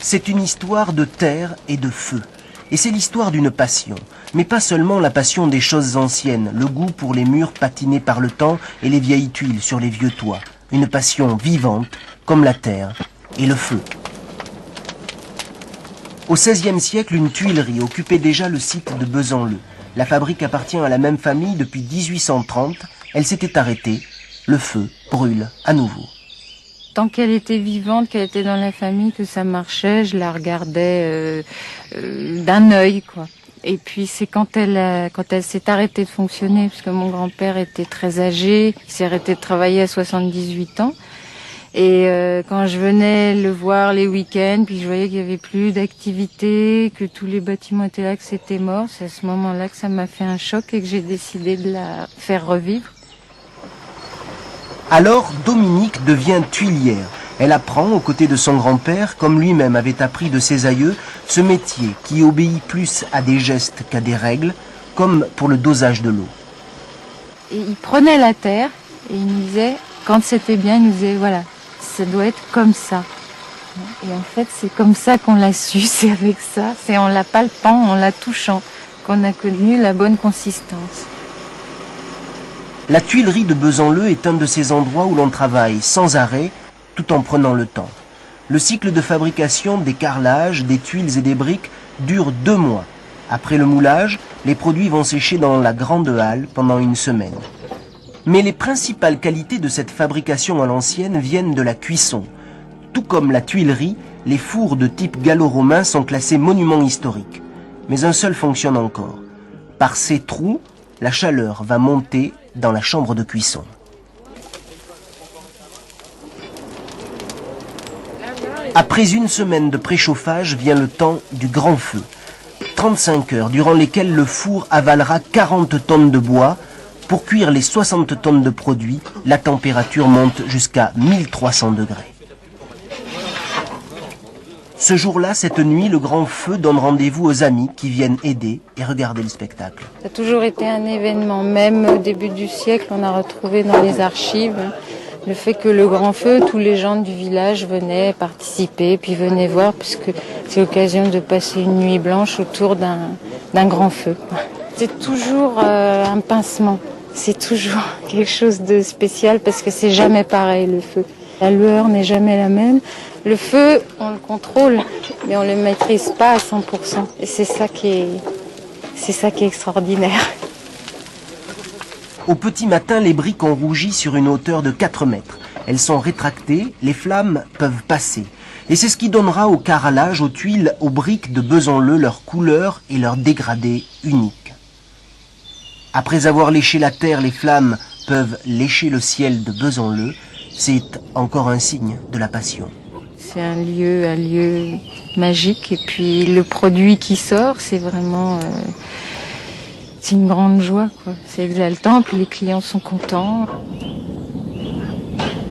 C'est une histoire de terre et de feu. Et c'est l'histoire d'une passion. Mais pas seulement la passion des choses anciennes, le goût pour les murs patinés par le temps et les vieilles tuiles sur les vieux toits. Une passion vivante, comme la terre et le feu. Au XVIe siècle, une tuilerie occupait déjà le site de Besanleu. La fabrique appartient à la même famille depuis 1830. Elle s'était arrêtée. Le feu brûle à nouveau. Tant qu'elle était vivante, qu'elle était dans la famille, que ça marchait, je la regardais d'un œil, quoi. Et puis c'est quand elle s'est arrêtée de fonctionner, parce que mon grand-père était très âgé, il s'est arrêté de travailler à 78 ans. Et quand je venais le voir les week-ends, puis je voyais qu'il n'y avait plus d'activité, que tous les bâtiments étaient là, que c'était mort, c'est à ce moment-là que ça m'a fait un choc et que j'ai décidé de la faire revivre. Alors, Dominique devient tuilière. Elle apprend, aux côtés de son grand-père, comme lui-même avait appris de ses aïeux, ce métier qui obéit plus à des gestes qu'à des règles, comme pour le dosage de l'eau. Et il prenait la terre et il nous disait, quand c'était bien, il nous disait, voilà, ça doit être comme ça. Et en fait, c'est comme ça qu'on l'a su, c'est avec ça, c'est en la palpant, en la touchant, qu'on a connu la bonne consistance. La tuilerie de Besanleu est un de ces endroits où l'on travaille sans arrêt, tout en prenant le temps. Le cycle de fabrication des carrelages, des tuiles et des briques dure 2 mois. Après le moulage, les produits vont sécher dans la grande halle pendant une semaine. Mais les principales qualités de cette fabrication à l'ancienne viennent de la cuisson. Tout comme la tuilerie, les fours de type gallo-romain sont classés monuments historiques. Mais un seul fonctionne encore. Par ces trous, la chaleur va monter dans la chambre de cuisson. Après une semaine de préchauffage vient le temps du grand feu. 35 heures durant lesquelles le four avalera 40 tonnes de bois. Pour cuire les 60 tonnes de produits, la température monte jusqu'à 1300 degrés. Ce jour-là, cette nuit, le grand feu donne rendez-vous aux amis qui viennent aider et regarder le spectacle. Ça a toujours été un événement. Même au début du siècle, on a retrouvé dans les archives le fait que le grand feu, tous les gens du village venaient participer, puis venaient voir, puisque c'est l'occasion de passer une nuit blanche autour d'un grand feu. C'est toujours un pincement. C'est toujours quelque chose de spécial parce que c'est jamais pareil, le feu. La lueur n'est jamais la même. Le feu, on le contrôle, mais on ne le maîtrise pas à 100%. Et c'est ça qui est extraordinaire. Au petit matin, les briques ont rougi sur une hauteur de 4 mètres. Elles sont rétractées, les flammes peuvent passer. Et c'est ce qui donnera au carrelage, aux tuiles, aux briques de Besanleu leur couleur et leur dégradé unique. Après avoir léché la terre, les flammes peuvent lécher le ciel de Besanleu. C'est encore un signe de la passion. C'est un lieu magique. Et puis le produit qui sort, c'est vraiment c'est une grande joie, quoi. C'est exaltant, puis les clients sont contents.